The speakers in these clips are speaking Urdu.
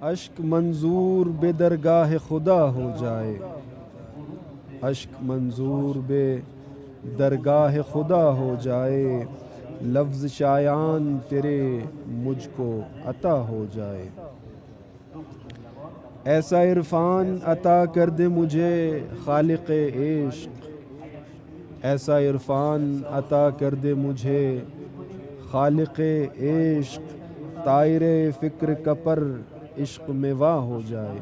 اشک منظور بے درگاہ خدا ہو جائے، اشک منظور بے درگاہ خدا ہو جائے، لفظ شایان تیرے مجھ کو عطا ہو جائے۔ ایسا عرفان عطا کر دے مجھے خالق عشق، ایسا عرفان عطا کر دے مجھے خالق عشق، طائر فکر کا پر عشق میں واہ ہو جائے۔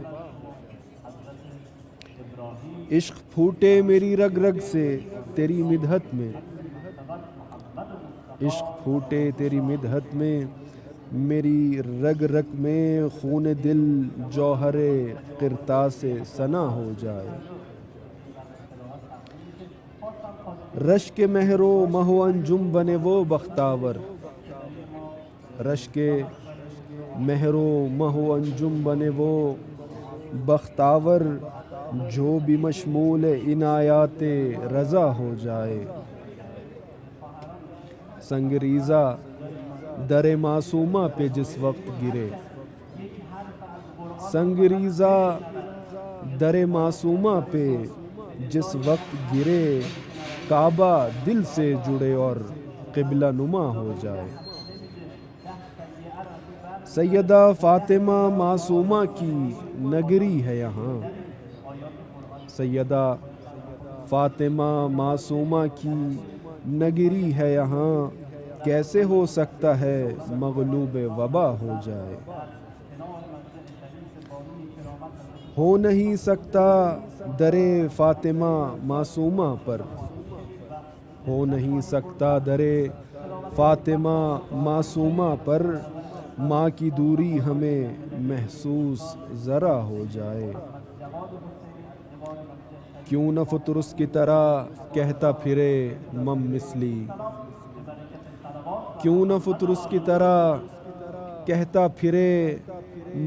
عشق پھوٹے میری رگ رگ سے تیری مدحت میں، عشق پھوٹے تیری مدحت میں، میری رگ رگ میں خون دل جوہر قرطاس ثنا ہو جائے۔ رشک مہر و مہ و انجم بنے وہ بختاور، رشک مہر و مہ و انجم بنے وہ بختاور، جو بھی مشمول عنایات رضا ہو جائے۔ سنگریزہ در معصومہ پہ جس وقت گرے، سنگریزہ در معصومہ پہ جس وقت گرے، کعبہ دل سے جڑے اور قبلہ نما ہو جائے۔ سیدہ فاطمہ معصومہ کی نگری ہے یہاں، سیدہ فاطمہ معصومہ کی نگری ہے یہاں، کیسے ہو سکتا ہے مغلوب وبا ہو جائے۔ ہو نہیں سکتا در فاطمہ معصومہ پر، ہو نہیں سکتا در فاطمہ معصومہ پر، ماں کی دوری ہمیں محسوس ذرا ہو جائے۔ کیوں نہ فطرس کی طرح کہتا پھرے مم مثلی، کیوں نہ فطرس کی طرح کہتا پھرے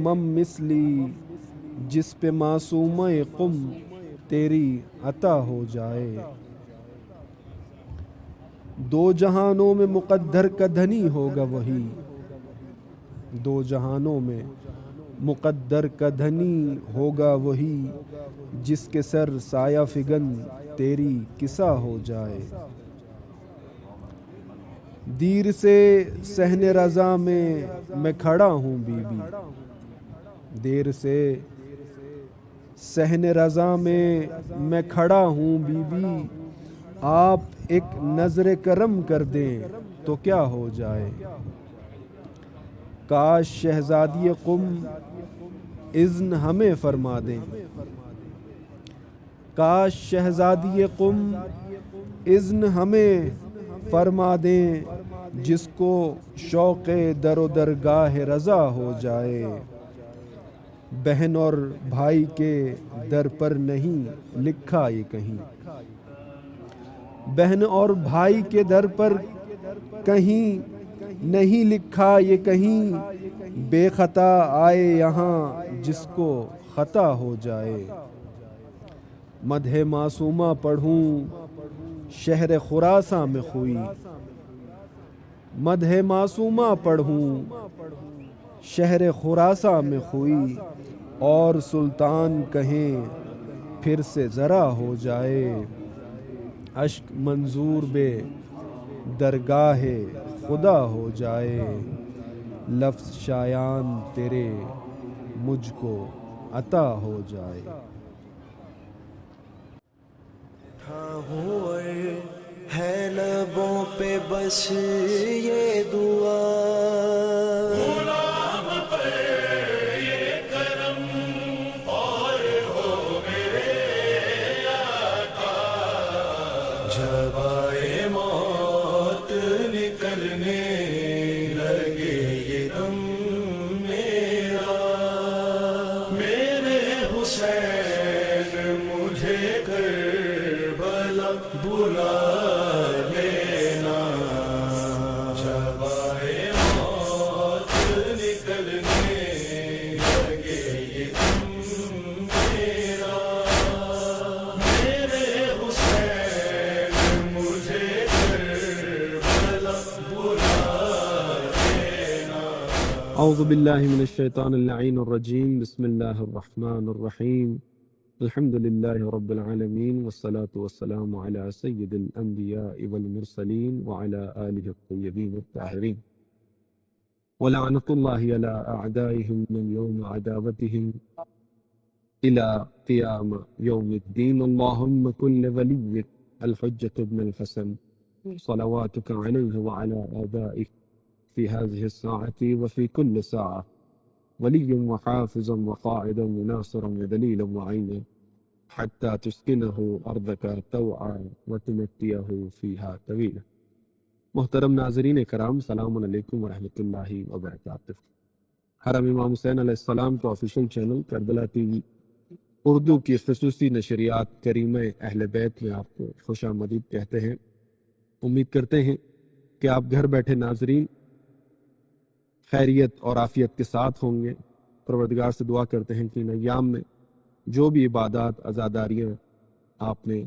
مم مثلی، جس پہ معصومہ قم تیری عطا ہو جائے۔ دو جہانوں میں مقدر کا دھنی ہوگا وہی، دو جہانوں میں مقدر کا دھنی ہوگا وہی، جس کے سر سایہ فگن تیری کسا ہو جائے۔ دیر سے صحن رضا میں کھڑا ہوں بی بی، دیر سے صحن رضا میں کھڑا ہوں بی بی، آپ ایک نظر کرم کر دیں تو کیا ہو جائے۔ کاش شہزادی قم اذن ہمیں فرما دیں، کاش شہزادی قم اذن ہمیں فرما دیں، جس کو شوق در و درگاہ رضا ہو جائے۔ بہن اور بھائی کے در پر نہیں لکھا یہ کہیں، بہن اور بھائی کے در پر کہیں نہیں لکھا یہ کہیں، بے خطا آئے یہاں جس کو خطا ہو جائے۔ مدح معصومہ پڑھوں شہر خراساں میں خوئی، مدح معصومہ پڑھوں شہر خراساں میں خوئی، اور سلطان کہیں پھر سے ذرا ہو جائے۔ اشک منظور بے درگاہ خدا ہو جائے، لفظ شایان تیرے مجھ کو عطا ہو جائے۔ ہوئے ہے لبوں پہ بس یہ دعا، غلام پہ یہ کرم اور ہو میرے آقا، جب آئے موت نکلنے لگے یہ دم میرا، میرے حسین مجھے کربلا بلا لینا، جب آئے موت نکلنے اعوذ باللہ من الشیطان اللعین الرجیم بسم اللہ الرحمن الرحیم الحمد للہ رب العالمین والصلاة والسلام علی سید الانبیاء والمرسلین وعلی آلہ الطیبین الطاہرین ولعنۃ اللہ علی اعدائهم من یوم عداوتهم الى قیام یوم الدین اللہم کل ولیک الحجة بن الحسن صلواتک علیہ وعلی آبائک في هذه الساعة وفي كل ساعة وليا وحافظا وقائدا وناصرا ودليلا وعينا حتى تسكنه أرضك طوعا وتمتيه فيها طويلا. محترم ناظرین کرام، السلام علیکم ورحمۃ اللہ وبرکاتہ۔ حرم امام حسین علیہ السلام کا official channel Karbala T V Urdu کی خصوصی نشریات کریمہ اہل بیت میں آپ کو خوش آمدید کہتے ہیں۔ امید کرتے ہیں کہ آپ گھر بیٹھے ناظرین خیریت اور عافیت کے ساتھ ہوں گے۔ پروردگار سے دعا کرتے ہیں کہ ان ایام میں جو بھی عبادات عزاداریاں آپ نے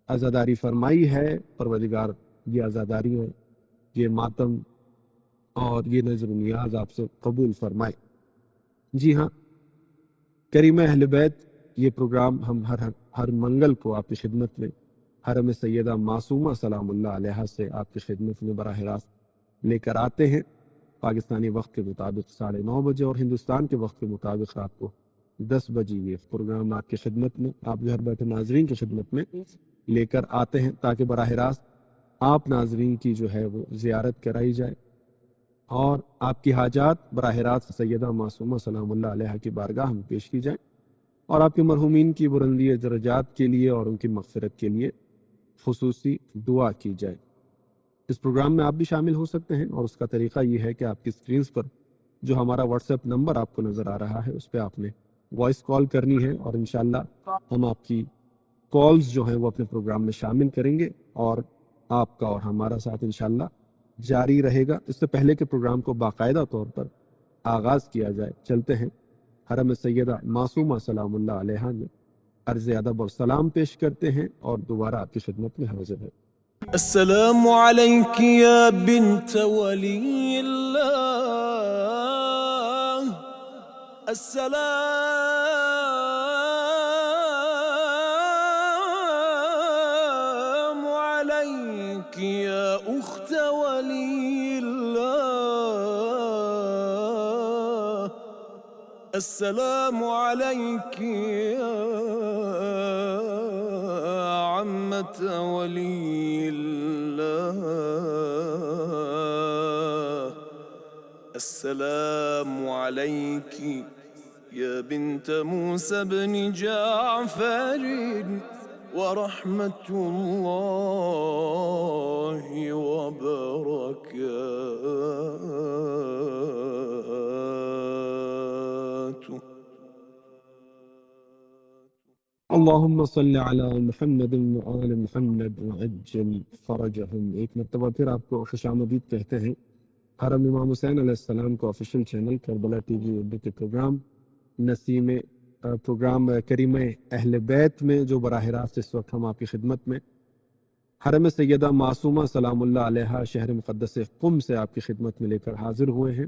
عزاداری فرمائی ہے، پروردگار یہ عزاداریاں، یہ ماتم اور یہ نظر و نیاز آپ سے قبول فرمائے۔ جی ہاں، کریمہ اہل بیت یہ پروگرام ہم ہر منگل کو آپ کی خدمت میں حرم سیدہ معصومہ سلام اللہ علیہا سے آپ کی خدمت میں براہ راست لے کر آتے ہیں۔ پاکستانی وقت کے مطابق 9:30 بجے اور ہندوستان کے وقت کے مطابق رات کو 10 بجے یہ پروگرام آپ کی خدمت میں، آپ گھر بیٹھے ناظرین کی خدمت میں لے کر آتے ہیں، تاکہ براہ راست آپ ناظرین کی جو ہے وہ زیارت کرائی جائے اور آپ کی حاجات براہ راست سیدہ معصومہ سلام اللہ علیہا کی بارگاہ میں پیش کی جائیں، اور آپ کے مرحومین کی بلندی درجات کے لیے اور ان کی مغفرت کے لیے خصوصی دعا کی جائے۔ اس پروگرام میں آپ بھی شامل ہو سکتے ہیں، اور اس کا طریقہ یہ ہے کہ آپ کی اسکرینز پر جو ہمارا واٹس ایپ نمبر آپ کو نظر آ رہا ہے، اس پہ آپ نے وائس کال کرنی ہے، اور انشاءاللہ ہم آپ کی کالز جو ہیں وہ اپنے پروگرام میں شامل کریں گے، اور آپ کا اور ہمارا ساتھ انشاءاللہ جاری رہے گا۔ اس سے پہلے کہ پروگرام کو باقاعدہ طور پر آغاز کیا جائے، چلتے ہیں حرم سیدہ معصومہ سلام اللہ علیہا میں عرض ادب اور سلام پیش کرتے ہیں، اور دوبارہ آپ کی خدمت میں حاضر ہے۔ السلام عليك يا بنت ولي الله، السلام عليك يا أخت ولي الله، السلام عليك يا عمة ولي الله، السلام عليك يا بنت موسى بن جعفر ورحمة الله وبركاته۔ اللہم صل علی محمد وآل محمد وعجل فرجہم۔ ایک مرتبہ پھر آپ کو خوش آمدید کہتے ہیں۔ حرم امام حسین علیہ السلام کو official channel Karbala T V Urdu کے پروگرام کریمہ اہل بیت میں جو براہ راست اس وقت ہم آپ کی خدمت میں حرم سیدہ معصومہ سلام اللہ علیہا شہر مقدس قم سے آپ کی خدمت میں لے کر حاضر ہوئے ہیں۔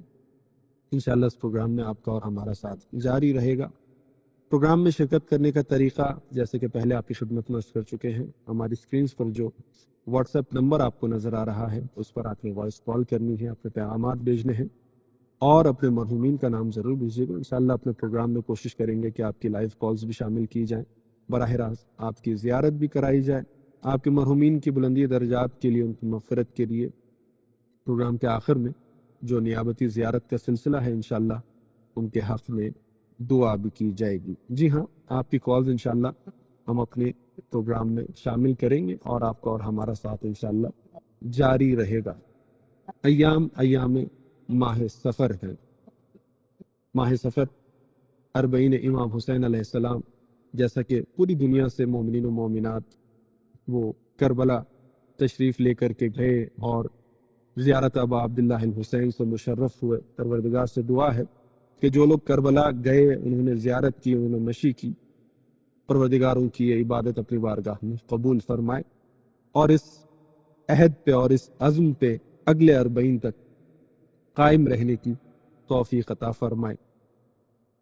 انشاءاللہ اس پروگرام میں آپ کا اور ہمارا ساتھ جاری رہے گا۔ پروگرام میں شرکت کرنے کا طریقہ جیسے کہ پہلے آپ کی خدمت میں عرض کر چکے ہیں، ہماری اسکرینز پر جو واٹس ایپ نمبر آپ کو نظر آ رہا ہے اس پر آپ نے وائس کال کرنی ہے، اپنے پیغامات بھیجنے ہیں، اور اپنے مرحومین کا نام ضرور بھیجیے گا۔ انشاءاللہ اپنے پروگرام میں کوشش کریں گے کہ آپ کی لائیو کالز بھی شامل کی جائیں، براہ راست آپ کی زیارت بھی کرائی جائے، آپ کے مرحومین کی بلندی درجات کے لیے، ان کی مغفرت کے لیے پروگرام کے آخر میں جو نیابتی زیارت کا سلسلہ ہے انشاءاللہ ان کے حق میں دعا بھی کی جائے گی۔ جی ہاں، آپ کی کالز انشاءاللہ ہم اپنے پروگرام میں شامل کریں گے، اور آپ کا اور ہمارا ساتھ انشاءاللہ جاری رہے گا۔ ایام ماہ سفر ہے۔ ماہ سفر اربعین امام حسین علیہ السلام، جیسا کہ پوری دنیا سے مومنین و مومنات وہ کربلا تشریف لے کر کے گئے اور زیارت ابا عبداللہ الحسین سے مشرف ہوئے۔ پروردگار سے دعا ہے کہ جو لوگ کربلا گئے، انہوں نے زیارت کی، انہوں نے مشی کی، پروردگاروں کی یہ عبادت اپنی بارگاہ میں قبول فرمائے، اور اس عہد پہ اور اس عزم پہ اگلے 40 تک قائم رہنے کی توفیق عطا فرمائے۔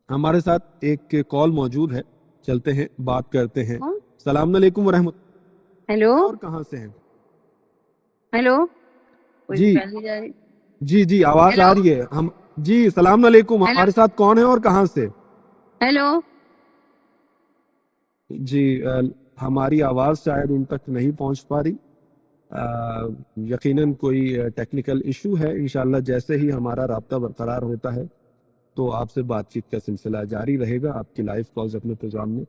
ہمارے ساتھ ایک کال موجود ہے، چلتے ہیں بات کرتے ہیں۔ السلام علیکم ورحمۃ اللہ۔ ہیلو اور کہاں سے ہیں؟ ہیلو جی جی آواز آ رہی ہے ہم جی السلام علیکم، ہمارے ساتھ کون ہے اور کہاں سے؟ ہیلو جی ہماری آواز شاید ان تک نہیں پہنچ پا رہی، یقیناً کوئی ٹیکنیکل ایشو ہے۔ انشاءاللہ جیسے ہی ہمارا رابطہ برقرار ہوتا ہے تو آپ سے بات چیت کا سلسلہ جاری رہے گا، آپ کی لائیو کالز اپنے پروگرام میں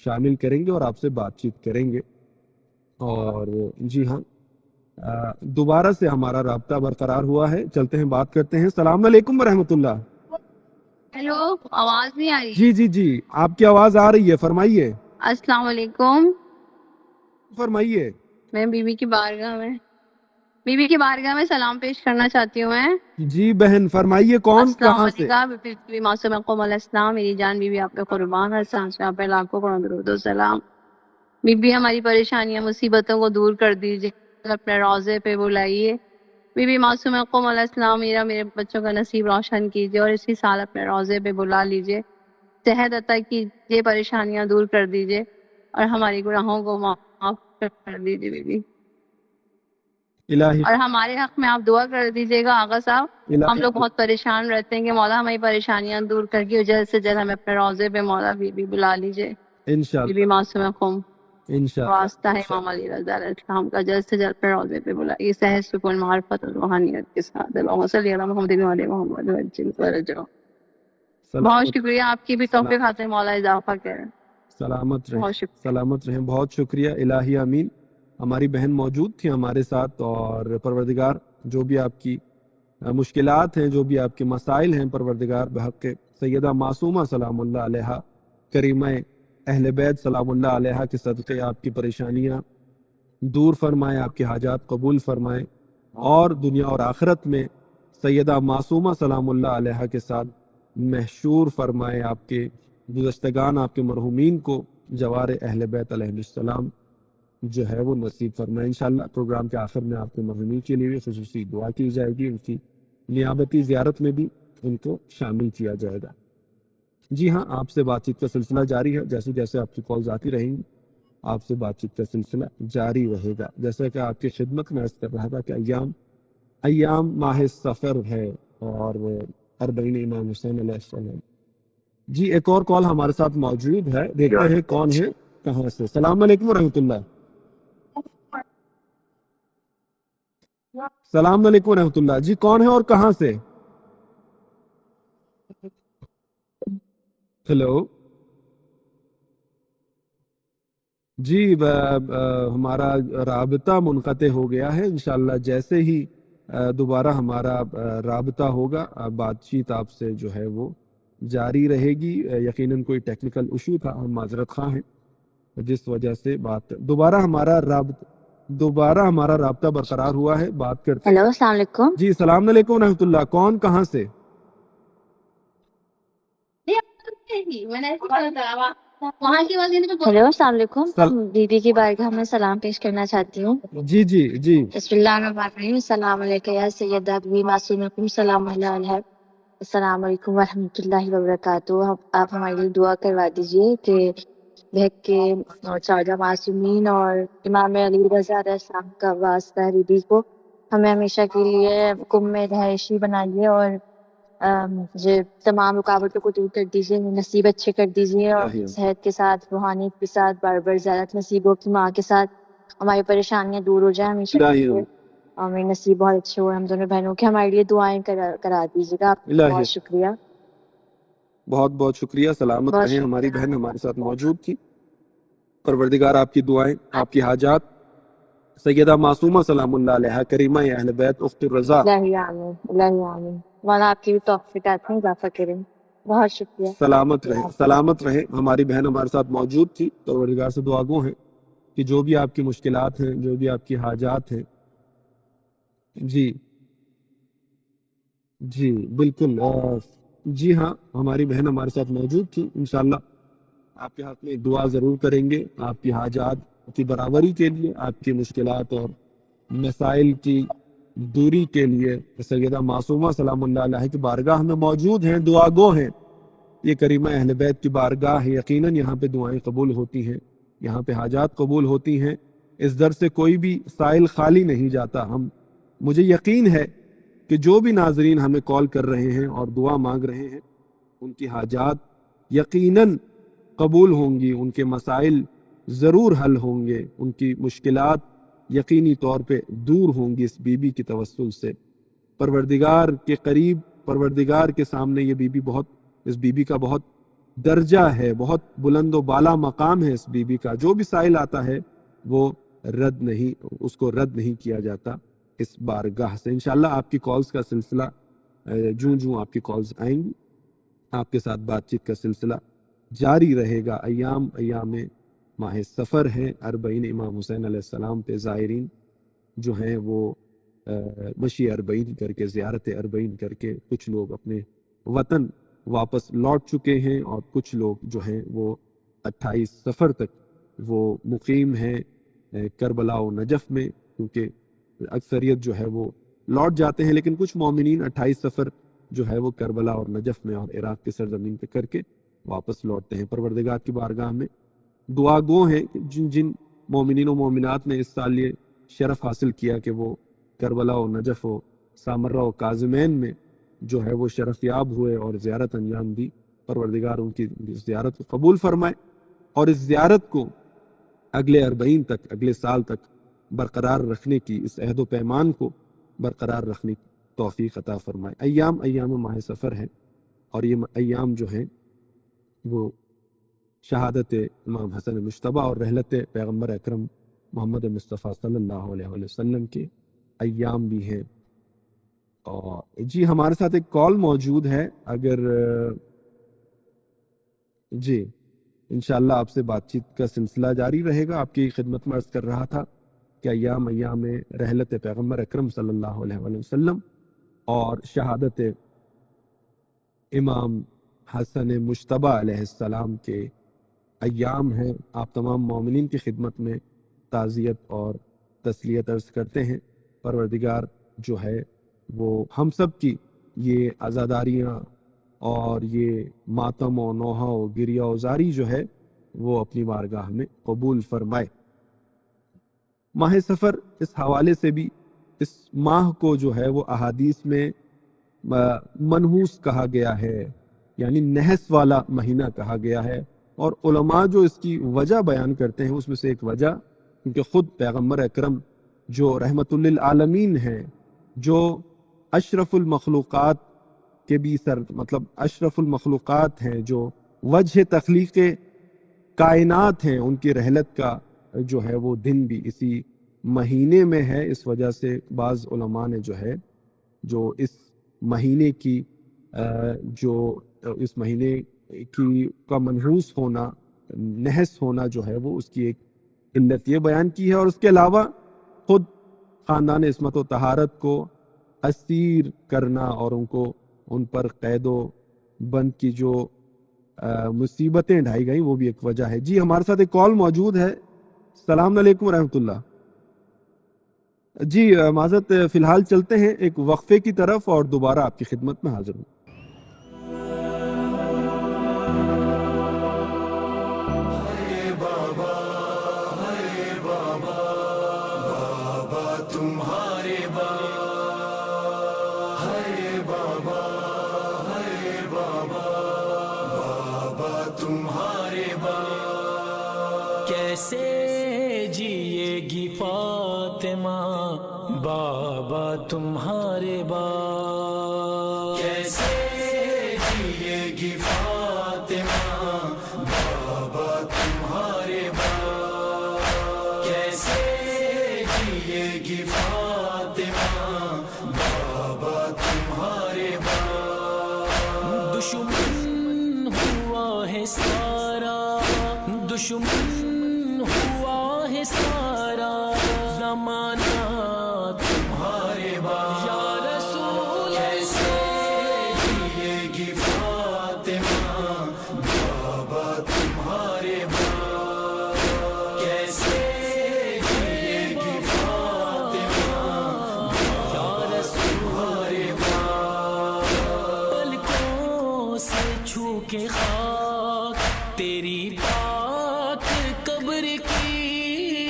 شامل کریں گے اور آپ سے بات چیت کریں گے۔ اور جی ہاں دوبارہ سے ہمارا رابطہ برقرار ہوا ہے، چلتے ہیں بات کرتے ہیں۔ السلام علیکم ورحمۃ اللہ۔ ہیلو آواز نہیں آ رہی؟ جی جی جی آپ کی آواز آ رہی ہے، فرمائیے السلام علیکم۔ فرمائیے۔ میں بیوی کی بارگاہ میں سلام پیش کرنا چاہتی ہوں۔ میں جی بہن فرمائیے، کون السلام کہاں سے؟ علیکم بی معصوم قوم علیہ السلام، میری جان بیوی آپ پہ قربان ہے، السلام سے آپ پہ لاکھوں کروڑ درود و سلام۔ بیوی ہماری پریشانیاں مصیبتوں کو دور کر دیجیے، اپنے روضے پہ بلائیے۔ بیوی معصوم قوم علیہ السلام، میرے بچوں کا نصیب روشن کیجیے اور اسی سال اپنے روضے پہ بلا لیجیے، صحت عطا کیجیے، پریشانیاں دور کر دیجیے اور ہماری گناہوں کو معاف کر دیجیے بیوی۔ الہی اور ہمارے حق میں آپ دعا کر دیجیے گا آغا صاحب، ہم الہی لوگ بہت پریشان رہتے ہیں کہ مولا ہماری پریشانیاں دور کر کے جلد سے جلد ہمیں اپنے روضے پہ مولا بیوی بلا لیجیے۔ انشاءاللہ بیوی معصوم قوم انشاءاللہ واسطہ ہے امام علی رضا علیہ السلام کا، جلد سے جلد اپنے روضے پہ بلائیے، صحت سکون معرفت اور روحانیت کے ساتھ۔ اللہم صلی علی محمد وعلی محمد وعجل فرجہ۔ بہت شکریہ، آپ کی بھی توفیق عطا مولا اضافہ کرے۔ سلامت رہیں، بہت شکریہ۔ سلامت رہیں، بہت شکریہ۔ الہی آمین۔ ہماری بہن موجود تھی ہمارے ساتھ، اور پروردگار جو بھی آپ کی مشکلات ہیں، جو بھی آپ کے مسائل ہیں، پروردگار بحق سیدہ معصومہ سلام اللہ علیہا، کریمہ اہل بیت سلام اللہ علیہا کے صدقے آپ کی پریشانیاں دور فرمائے، آپ کے حاجات قبول فرمائے، اور دنیا اور آخرت میں سیدہ معصومہ سلام اللہ علیہا کے ساتھ محشور فرمائے، آپ کے گزشتگان، آپ کے مرحومین کو جوار اہل بیت علیہ السلام جو ہے وہ نصیب فرمائے۔ انشاءاللہ پروگرام کے آخر میں آپ کے مرحومین کے لیے بھی خصوصی دعا کی جائے گی، ان کی نیابتی زیارت میں بھی ان کو شامل کیا جائے گا۔ جی ہاں آپ سے بات چیت کا سلسلہ جاری ہے، جیسے جیسے آپ کی کالز آتی رہیں گی آپ سے بات چیت کا سلسلہ جاری رہے گا۔ جیسا کہ آپ کی خدمت میں عرض کر رہا تھا کہ ایام ماہ سفر ہے اور اربعین امام حسین علیہ السلام۔ جی ایک اور کال ہمارے ساتھ موجود ہے، دیکھتے ہیں کون ہے کہاں سے۔ السلام علیکم ورحمۃ اللہ۔ السلام علیکم ورحمۃ اللہ۔ جی کون ہے اور کہاں سے؟ ہیلو جی ہمارا رابطہ منقطع ہو گیا ہے، انشاءاللہ جیسے ہی دوبارہ ہمارا رابطہ ہوگا بات چیت آپ سے جو ہے وہ جاری رہے گی۔ یقیناً کوئی ٹیکنیکل ایشو تھا، ہم معذرت خواہ ہیں، جس وجہ سے دوبارہ ہمارا رابطہ برقرار ہوا ہے، بات کرتے ہیں۔ ہیلو السلام علیکم۔ جی السلام علیکم ورحمۃ اللہ، کون کہاں سے؟ ہیلو السلام علیکم، بیوی کی بارگاہ میں سلام پیش کرنا چاہتی ہوں۔ جی جی جی بسم اللہ الرحمن الرحیم، السلام علیکم یا سیدہ بیوی معصوم سلام اللہ علیہ۔ السلام علیکم ورحمۃ اللہ وبرکاتہ۔ آپ ہمارے لیے دعا کروا دیجیے کہ بہت کے چودہ معصومین اور امام علی رضا علیہ السلام کا واسطہ ہے، بیوی کو ہمیں ہمیشہ کے لیے کم میں رہائشی بنائیے اور جو تمام رکاوٹوں کو دور کر دیجیے، نصیب اچھے کر دیجیے، اور صحت کے ساتھ روحانیت کے ساتھ بار بار زیارت نصیب ہو کی ماں کے ساتھ ہماری پریشانیاں دور ہو جائیں ہمیشہ کے لیے، اور میرے نصیب بہت اچھے ہوئے، ہم دونوں بہنوں کے ہمارے لیے دعائیں کرا دیجیے گا۔ آپ کا بہت شکریہ، بہت بہت شکریہ، سلامت رہیں۔ ہماری بہن ہمارے ساتھ موجود تھی، پروردگار آپ کی دعائیں، آپ کی حاجات سیدہ معصومہ سلام اللہ علیہا، کریمہ اہل بیت اخت الرضا، الہی آمین، الہی آمین، مولا آپ کی بھی توفیقات میں اضافہ کریں۔ بہت شکریہ، سلامت رہیں، سلامت رہیں۔ ہماری بہن ہمارے ساتھ موجود تھی، پروردگار سے دعا گو ہیں کہ جو بھی آپ کی مشکلات ہیں، جو بھی آپ کی حاجات ہیں، جی جی بالکل، جی ہاں ہماری بہن ہمارے ساتھ موجود تھی، انشاءاللہ آپ کے ہاتھ میں دعا ضرور کریں گے، آپ کی حاجات کی برابری کے لیے، آپ کی مشکلات اور مسائل کی دوری کے لیے سیدہ معصومہ سلام اللہ علیہ کی بارگاہ میں موجود ہیں، دعا گو ہیں۔ یہ کریمہ اہل بیت کی بارگاہ ہے، یقیناً یہاں پہ دعائیں قبول ہوتی ہیں، یہاں پہ حاجات قبول ہوتی ہیں۔ اس در سے کوئی بھی سائل خالی نہیں جاتا۔ مجھے یقین ہے کہ جو بھی ناظرین ہمیں کال کر رہے ہیں اور دعا مانگ رہے ہیں، ان کی حاجات یقیناً قبول ہوں گی، ان کے مسائل ضرور حل ہوں گے، ان کی مشکلات یقینی طور پہ دور ہوں گی اس بی بی کی توسل سے۔ پروردگار کے قریب، پروردگار کے سامنے یہ بی بی اس بی بی کا بہت درجہ ہے، بہت بلند و بالا مقام ہے اس بی بی کا۔ جو بھی سائل آتا ہے وہ اس کو رد نہیں کیا جاتا اس بارگاہ سے۔ انشاءاللہ آپ کی کالز کا سلسلہ جوں آپ کی کالز آئیں گی، آپ کے ساتھ بات چیت کا سلسلہ جاری رہے گا۔ ایام ماہ سفر ہے، 40 امام حسین علیہ السلام پہ زائرین جو ہیں وہ مشی 40 کر کے، زیارت 40 کر کے کچھ لوگ اپنے وطن واپس لوٹ چکے ہیں، اور کچھ لوگ جو ہیں وہ 28 سفر تک وہ مقیم ہیں کربلا و نجف میں، کیونکہ اکثریت جو ہے وہ لوٹ جاتے ہیں، لیکن کچھ مومنین 28 سفر جو ہے وہ کربلا اور نجف میں اور عراق کی سرزمین پہ کر کے واپس لوٹتے ہیں۔ پروردگار کی بارگاہ میں دعا گو ہیں کہ جن مومنین و مومنات نے اس سال یہ شرف حاصل کیا کہ وہ کربلا و نجف و سامرہ و کاظمین میں جو ہے وہ شرف یاب ہوئے اور زیارت انجام دی، پروردگار ان کی زیارت کو قبول فرمائے، اور اس زیارت کو اگلے 40 تک، اگلے سال تک برقرار رکھنے کی، اس عہد و پیمان کو برقرار رکھنے کی توفیق عطا فرمائے۔ ایام ماہ سفر ہے، اور یہ ایام جو ہیں وہ شہادت امام حسن مجتبیٰ اور رحلت پیغمبر اکرم محمد مصطفیٰ صلی اللہ علیہ وسلم کے ایام بھی ہیں۔ اور جی ہمارے ساتھ ایک کال موجود ہے، اگر جی انشاءاللہ آپ سے بات چیت کا سلسلہ جاری رہے گا۔ آپ کی خدمت میں عرض کر رہا تھا کہ ایام رحلت پیغمبر اکرم صلی اللہ علیہ وسلم اور شہادت امام حسن مجتبیٰ علیہ السلام کے ایام ہیں۔ آپ تمام مومنین کی خدمت میں تعزیت اور تسلیت عرض کرتے ہیں۔ پروردگار جو ہے وہ ہم سب کی یہ عزاداریاں اور یہ ماتم و نوحہ و گریہ و زاری جو ہے وہ اپنی بارگاہ میں قبول فرمائے۔ ماہ سفر اس حوالے سے بھی اس ماہ کو جو ہے وہ احادیث میں منحوس کہا گیا ہے، یعنی نحس والا مہینہ کہا گیا ہے، اور علماء جو اس کی وجہ بیان کرتے ہیں اس میں سے ایک وجہ، کیونکہ خود پیغمبر اکرم جو رحمت للعالمین ہیں، جو اشرف المخلوقات کے بھی مطلب اشرف المخلوقات ہیں، جو وجہ تخلیق کائنات ہیں، ان کی رحلت کا جو ہے وہ دن بھی اسی مہینے میں ہے۔ اس وجہ سے بعض علماء نے جو ہے جو اس مہینے کی اس مہینے کی کا منحوس ہونا، نحس ہونا جو ہے وہ اس کی ایک علت یہ بیان کی ہے۔ اور اس کے علاوہ خود خاندان عصمت و طہارت کو اسیر کرنا اور ان پر قید و بند کی جو مصیبتیں ڈھائی گئیں وہ بھی ایک وجہ ہے۔ جی ہمارے ساتھ ایک کال موجود ہے۔ السلام علیکم ورحمۃ اللہ۔ جی معذرت، فی الحال چلتے ہیں ایک وقفے کی طرف اور دوبارہ آپ کی خدمت میں حاضر ہوں۔ کیسے جیے گی فاطمہ بابا تمہارے بعد، کیسے جیے گی فاطمہ بابا تمہارے بعد، کیسے جیے گی فاطمہ بابا تمہارے بعد۔ دشمن ہوا ہے سارا، دشمن ہوا ہے سارا زمانہ تمہارے بعد، یا رسول کیسے جیے گی فاطمہ بابا تمہارے بعد، کیسے جیے گی فاطمہ یا کے خاک تیری پاک قبر کی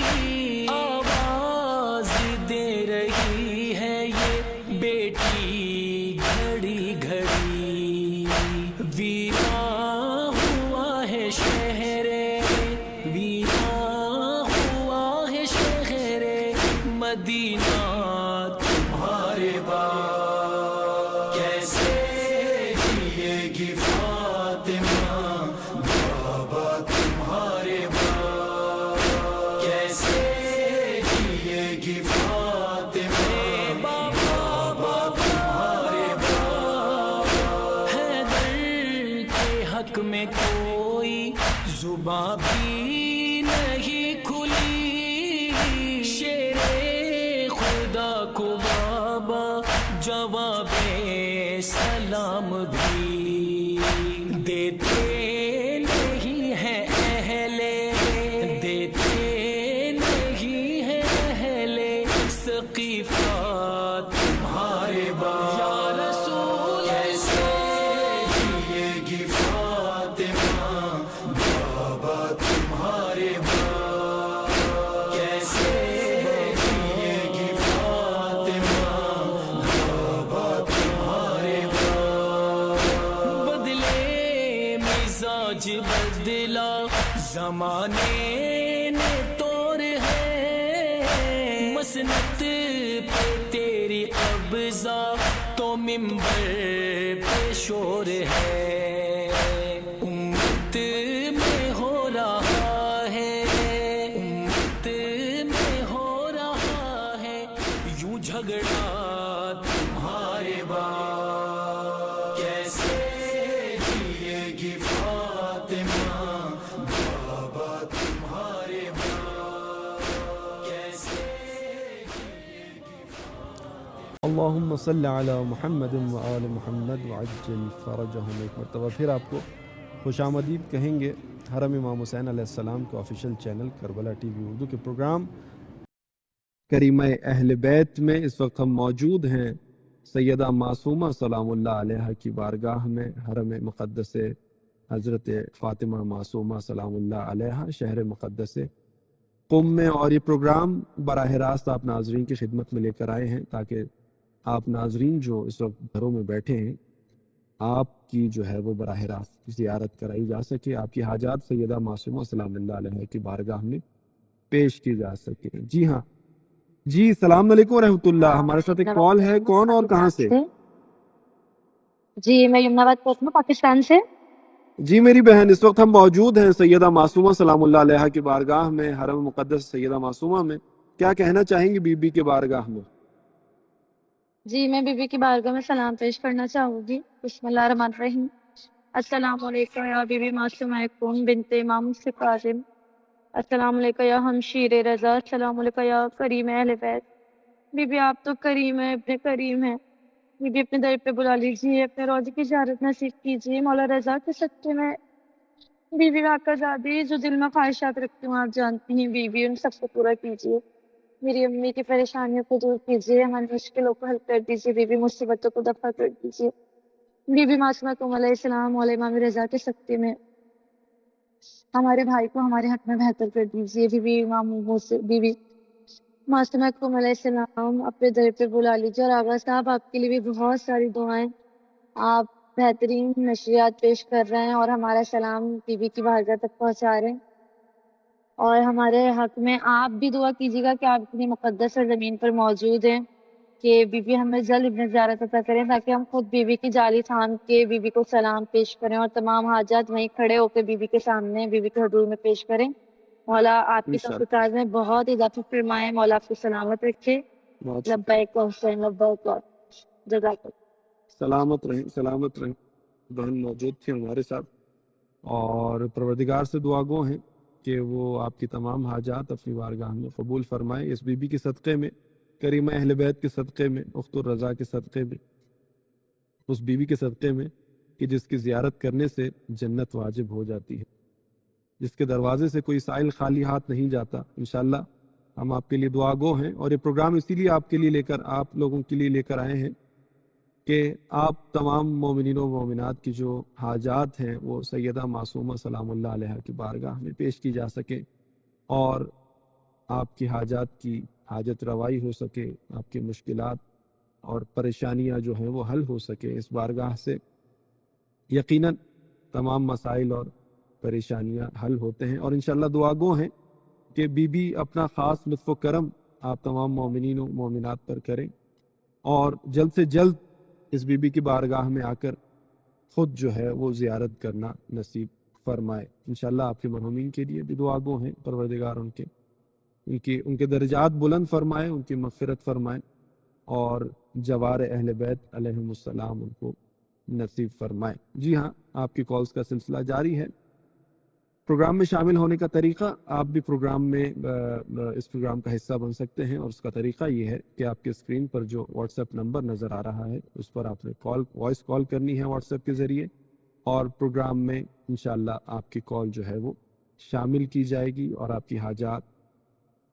آواز دے رہی ہے یہ بیٹی گھڑی گھڑی. ویراں ہوا ہے شہر، ویراں ہوا ہے شہر مدینہ تمہارے بعد. کیسے جیے گی فاطمہ بابا تمہارے بعد، کیسے جیے گی فاطمہ بابا تمہارے بعد. حیدر کے حق میں کوئی زباں بھی نہیں کھلی، شیر خدا کو بابا جواب سلام بھی دیتے نہیں ہے اہل، دیتے نہیں ہے اہل ثقیفہ تمہارے بعد. یا رسول کیسے جیے گی فاطمہ بابا تمہارے بعد، کیسے جیے گی فاطمہ بابا تمہارے بعد. بدلے مزاج بدلا زمانے نے طور ہے، مسنت پہ تیری قبضہ تو منبر پہ شور ہے. امت میں ہو رہا ہے، امت میں ہو رہا ہے یوں جھگڑا تمہارے بعد. کیسے جیے گی فاطمہ بابا تمہارے بعد، کیسے جیے گی. اللہم صلی علی محمد و آل محمد وعجل فرجہم. ایک مرتبہ پھر آپ کو خوش آمدید کہیں گے حرم امام حسین علیہ السلام کے official channel Karbala T V Urdu کے پروگرام کریمہ اہل بیت میں. اس وقت ہم موجود ہیں سیدہ معصومہ سلام اللہ علیہ کی بارگاہ میں، حرم مقدس حضرت فاطمہ معصومہ سلام اللہ علیہ شہر مقدس قم میں. اور یہ پروگرام براہ راست آپ ناظرین کی خدمت میں لے کر آئے ہیں تاکہ آپ ناظرین جو اس وقت گھروں میں بیٹھے ہیں آپ کی جو ہے وہ براہ راست زیارت کرائی جا سکے، آپ کی حاجات سیدہ معصومہ سلام اللہ علیہ کی بارگاہ میں پیش کی جا سکے. جی ہاں جی، السلام علیکم ورحمۃ اللہ. ہمارے ساتھ ایک کال ہے، کون اور کہاں سے؟ جی میں یمنا بات کرتی ہوں پاکستان سے. جی میری بہن، اس وقت ہم موجود ہیں سیدہ معصومہ سلام اللہ علیہ کی بارگاہ میں، حرم مقدس سیدہ معصومہ میں. کیا کہنا چاہیں گی بی بی کے بارگاہ میں؟ جی میں بی بی کی بارگاہ میں سلام پیش کرنا چاہوں گی. بسم اللہ الرحمن الرحیم. السلام علیکم یا بی بی معصومہ کون بنت امام سے قاسم. السلام علیکم یا ہمشیر رضا. السلام علیکم یا کریم اہل بیت. بی بی آپ تو کریم ہے، ابن کریم ہے. بی بی اپنے در پہ بلا لیجیے، اپنے روضے کی زیارت نصیب کیجیے. مولا رضا کے صدقے میں بی بی آقا زادی جو دل میں خواہشات رکھتی ہوں آپ جانتی ہیں بی بی، ان سب کو پورا کیجیے. میری امی کی پریشانیوں کو دور کیجیے، ہماری مشکلوں کو حل کر دیجیے. بی بی مصیبتوں کو دفع کر دیجیے. بی بی معصومہ علیہ السلام اور امام رضا کے صدقے میں ہمارے بھائی کو ہمارے حق میں بہتر کر دیجیے. Be be be be Masuma علیہ السلام اپنے در پہ بلا لیجیے. اور آغا صاحب آپ کے لیے بھی بہت ساری دعائیں، آپ بہترین نشریات پیش کر رہے ہیں اور ہمارا سلام بی بی کی بارگاہ تک پہنچا رہے ہیں. اور ہمارے حق میں آپ بھی دعا کیجیے گا کہ آپ اتنی مقدس زمین پر موجود ہیں کہ بی بی ہمیں جلد ابن زیارت عطا کریں تاکہ ہم خود بی بی کی جالی تھام کے بی بی کو سلام پیش کریں اور تمام حاجات وہیں کھڑے ہو کے بی بی کے سامنے بی بی کے حضور میں پیش کریں. مولا آپ کی انشاءاللہ. توفیقات میں بہت اضافہ فرمائے. مولا آپ کو سلامت رکھے. بہت لبیک حسین لبیک. جزاک اللہ. سلامت رہیں، سلامت رہیں. بہن موجود تھی ہمارے ساتھ اور پروردگار سے دعا گو ہیں کہ وہ آپ کی تمام حاجات اپنی بارگاہ میں قبول فرمائے. اس بی بی کے صدقے میں، کریمہ اہل بیت کے صدقے میں، اخت الرضا کے صدقے میں، اس بی بی کے صدقے میں کہ جس کی زیارت کرنے سے جنت واجب ہو جاتی ہے، جس کے دروازے سے کوئی سائل خالی ہاتھ نہیں جاتا. انشاءاللہ ہم آپ کے لیے دعا گو ہیں اور یہ پروگرام اسی لیے آپ کے لیے آپ لوگوں کے لیے لے کر آئے ہیں کہ آپ تمام مومنین و مومنات کی جو حاجات ہیں وہ سیدہ معصومہ سلام اللہ علیہ کی بارگاہ میں پیش کی جا سکے اور آپ کی حاجات کی حاجت روائی ہو سکے، آپ کی مشکلات اور پریشانیاں جو ہیں وہ حل ہو سکے اس بارگاہ سے۔ یقیناً تمام مسائل اور پریشانیاں حل ہوتے ہیں، اور انشاءاللہ دعا گو ہیں کہ بی بی اپنا خاص لطف و کرم آپ تمام مومنین و مومنات پر کریں اور جلد سے جلد اس بی بی کی بارگاہ میں آ کر خود جو ہے وہ زیارت کرنا نصیب فرمائے۔ انشاءاللہ آپ کے مرحومین کے لیے بھی دعا گو ہیں، پروردگار ان کے درجات بلند فرمائے، ان کی مغفرت فرمائے اور جوار اہل بیت علیہم السلام ان کو نصیب فرمائے۔ جی ہاں، آپ کی کالز کا سلسلہ جاری ہے۔ پروگرام میں شامل ہونے کا طریقہ، آپ بھی پروگرام میں اس پروگرام کا حصہ بن سکتے ہیں، اور اس کا طریقہ یہ ہے کہ آپ کے اسکرین پر جو واٹس ایپ نمبر نظر آ رہا ہے اس پر آپ نے وائس کال کرنی ہے واٹس ایپ کے ذریعے، اور پروگرام میں انشاءاللہ آپ کی کال جو ہے وہ شامل کی جائے گی اور آپ کی حاجات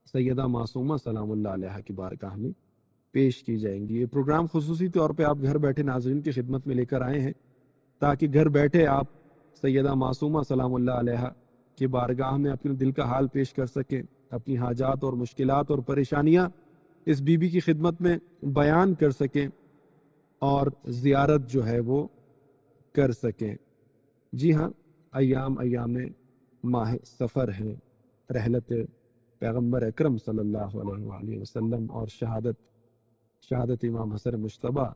سیدہ معصومہ سلام اللہ علیہ کی بارگاہ میں پیش کی جائیں گی۔ یہ پروگرام خصوصی طور پہ آپ گھر بیٹھے ناظرین کی خدمت میں لے کر آئے ہیں تاکہ گھر بیٹھے آپ سیدہ معصومہ سلام اللہ علیہ کی بارگاہ میں اپنے دل کا حال پیش کر سکیں، اپنی حاجات اور مشکلات اور پریشانیاں اس بی بی کی خدمت میں بیان کر سکیں اور زیارت جو ہے وہ کر سکیں۔ جی ہاں، ایام ماہ سفر ہیں، رحلت پیغمبر اکرم صلی اللہ علیہ وآلہ وسلم اور شہادت امام حسن مجتبیٰ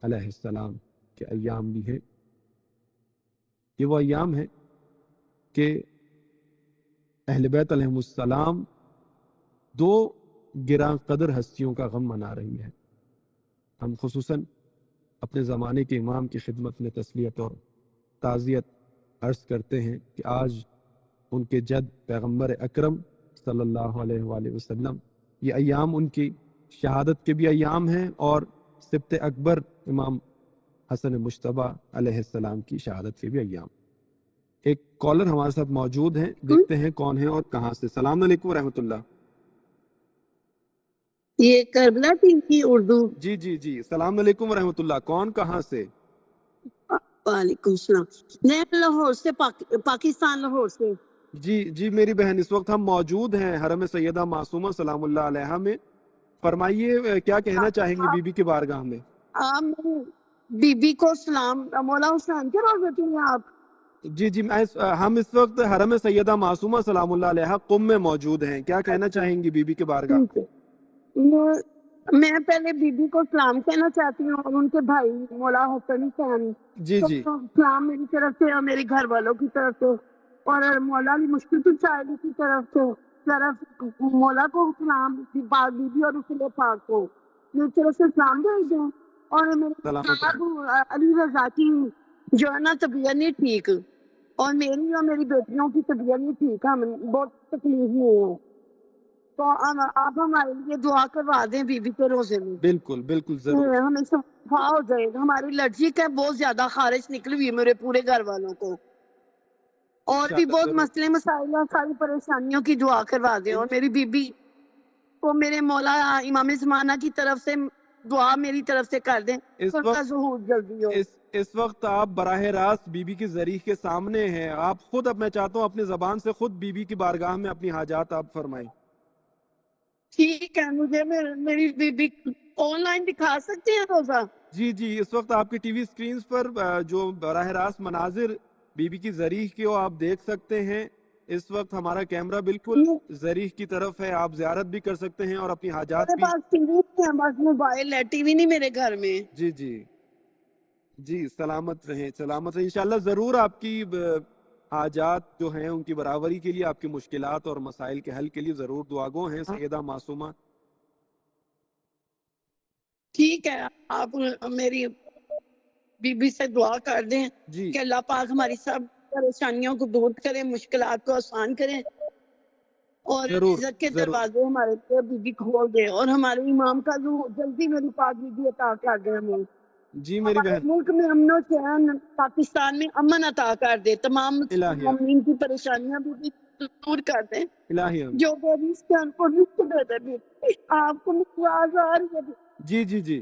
علیہ السلام کے ایام بھی ہیں۔ یہ وہ ایام ہیں کہ اہل بیت علیہ السلام دو گراں قدر ہستیوں کا غم منا رہی ہے۔ ہم خصوصاً اپنے زمانے کے امام کی خدمت میں تسلیت اور تعزیت عرض کرتے ہیں کہ آج ان کے جد پیغمبر اکرم صلی اللہ علیہ وآلہ وسلم، یہ ایام ان کی شہادت کے بھی ایام ہیں اور سبت اکبر امام حسن مجتبیٰ علیہ السلام کی شہادت کے بھی ایام۔ ایک کالر ہمارے ساتھ موجود ہیں، دیکھتے ہیں کون ہیں اور کہاں سے۔ السلام علیکم ورحمۃ اللہ۔ یہ کربلا ٹیم کی اردو۔ جی جی جی، السلام علیکم ورحمۃ اللہ، کون کہاں سے؟ وعلیکم السلام، میں لاہور سے، پاکستان لاہور سے۔ جی جی میری بہن، اس وقت ہم موجود ہیں حرم سیدہ معصومہ سلام اللہ علیہ میں، فرمائیے کیا کہنا چاہیں گے بی بی کی بارگاہ میں؟ آپ بی بی کو سلام، مولا حسین کے روزے پہ ہیں آپ؟ جی جی، ہم اس وقت حرم سیدہ معصومہ سلام اللہ علیہ قم میں موجود ہیں، کیا کہنا چاہیں گی بی بی کی بارگاہ؟ میں پہلے بی بی کو سلام کہنا چاہتی ہوں اور ان کے بھائی مولا حسن حسین جی جی سلام میری طرف سے اور میرے گھر والوں کی طرف سے، اور مولا علی مشکل شاعری کی طرف سے مولا کو سلام، پاک بی بی اور رسول پاک کو میری طرف سے سلام بھیج دیں۔ اور میرے صاحب علی رضا کی جو ہے نا طبیعت نہیں ٹھیک، اور میری اور میری بیٹیوں کی طبیعت نہیں ٹھیک، ہم بہت تکلیف میں ہیں، تو آپ ہمارے لیے دعا کروا دیں بی بی کے روزے میں۔ بالکل بالکل ضرور، ہمیں شفا ہو جائے، ہماری الرجی کا بہت زیادہ خارش نکلی ہوئی ہے میرے پورے گھر والوں کو، اور بھی بہت مسئلے مسائل اور ساری پریشانیوں کی دعا کروا دیں، اور میری بی بی کو میرے مولا امام زمانہ کی طرف سے دعا میری طرف سے کر دیں، ان کا ظہور جلدی ہو۔ اس وقت آپ براہ راست بی بی کی ذریح کے سامنے ہیں، آپ خود، اب میں چاہتا ہوں اپنی زبان سے خود بی بی کی بارگاہ میں اپنی حاجات آپ فرمائیں۔ ٹھیک ہے، مجھے میری بی بی آن لائن دکھا سکتے ہیں روزہ؟ جی جی، اس وقت آپ کی ٹی وی سکرینز پر جو براہ راست مناظر بی بی کی ذریح کے آپ دیکھ سکتے ہیں، اس وقت ہمارا کیمرہ بالکل ذریح کی طرف ہے، آپ زیارت بھی کر سکتے ہیں اور اپنی حاجات بھی۔ میرے پاس ٹی وی نہیں ہے، بس موبائل ہے، ٹی وی نہیں میرے گھر میں۔ جی جی جی، سلامت رہیں سلامت رہیں، انشاءاللہ ضرور آپ کی حاجات جو ہیں ان کی برابری کے لیے، آپ کی مشکلات اور مسائل کے حل کے لیے ضرور دعاگو ہیں سیدہ معصومہ۔ ٹھیک ہے، آپ میری بی بی سے دعا کر دیں جی کہ اللہ پاک ہماری سب پریشانیوں کو دور کرے، مشکلات کو آسان کرے، اور عزت کے دروازے ہمارے لیے بی بی کھول دے، اور ہمارے امام کا جو جلدی میری پاک بی بی عطا کر دے ہمیں۔ جی میری بہن، ملک میں امن و چین، پاکستان میں امن عطا کر دے، تمام مومنین کی پریشانیاں بھی دور کر دیں، جو بے رزق ہیں ان کو رزق دے دے۔ آپ کو آواز آ رہی ہے؟ جی جی جی